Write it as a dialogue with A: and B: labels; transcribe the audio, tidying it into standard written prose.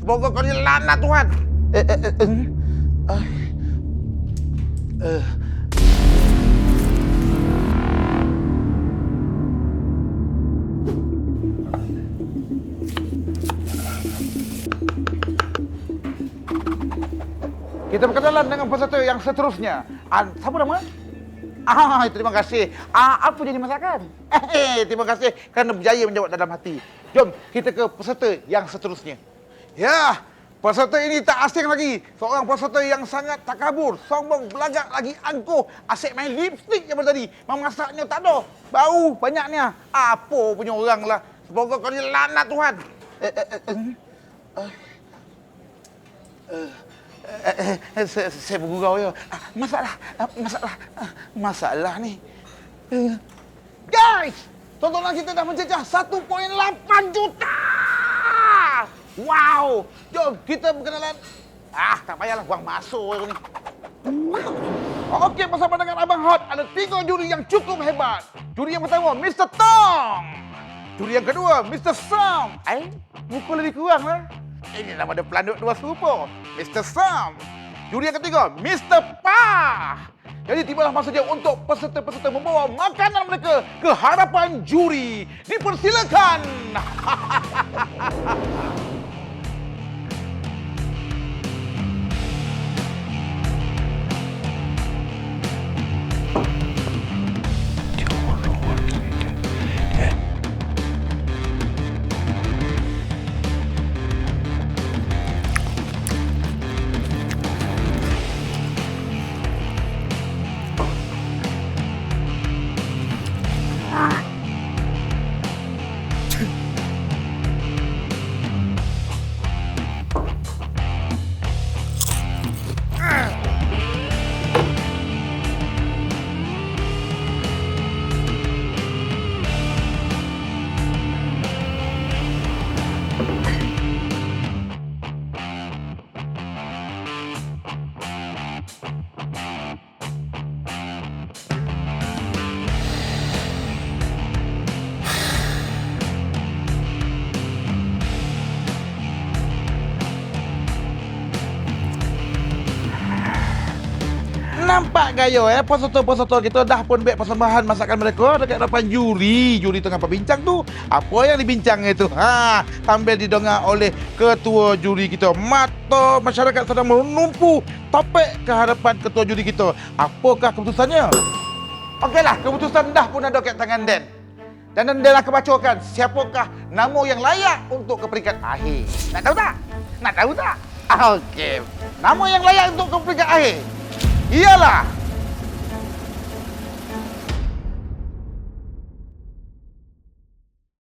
A: Semoga kau dilaknat Tuhan. Kita berkenalan dengan peserta yang seterusnya. Siapa nama? Terima kasih. Apa jadi masakan? Terima kasih kerana berjaya menjawab dalam hati. Jom kita ke peserta yang seterusnya. Ya, peserta ini tak asing lagi. Seorang peserta yang sangat takabur, sombong, belagak lagi angkuh, asyik main lipstick yang tadi. Memasaknya tak ada. Bau banyaknya. Apa punya orang lah. Semoga kau dilaknat Tuhan. Saya bergurau ya. Masalah ni. Guys, tontonan kita dah mencecah 1.8 juta. Wow, jom kita berkenalan. Tak payahlah buang masuk ni. Okey, bersama dengan Abang Hot ada 3 juri yang cukup hebat. Juri yang pertama, Mr. Tong. Juri yang kedua, Mr. Sam. Muka lebih kurang lah. Ini nama dia pelanduk dua serupa, Mr. Sam. Juri yang ketiga, Mr. Pah. Jadi tibalah masa dia untuk peserta-peserta membawa makanan mereka ke hadapan juri. Dipersilakan. Nampak gaya peserta-peserta kita dah pun buat persembahan masakan mereka dekat hadapan juri. Juri tengah berbincang tu. Apa yang dibincang itu? Sambil didengar oleh ketua juri kita. Mata masyarakat sedang menumpu topik ke hadapan ketua juri kita. Apakah keputusannya? Okeylah, keputusan dah pun ada kat tangan Dan. Dan Dan akan bacakan siapakah nama yang layak untuk ke peringkat akhir. Nak tahu tak? Nak tahu tak? Okey. Nama yang layak untuk ke peringkat akhir ialah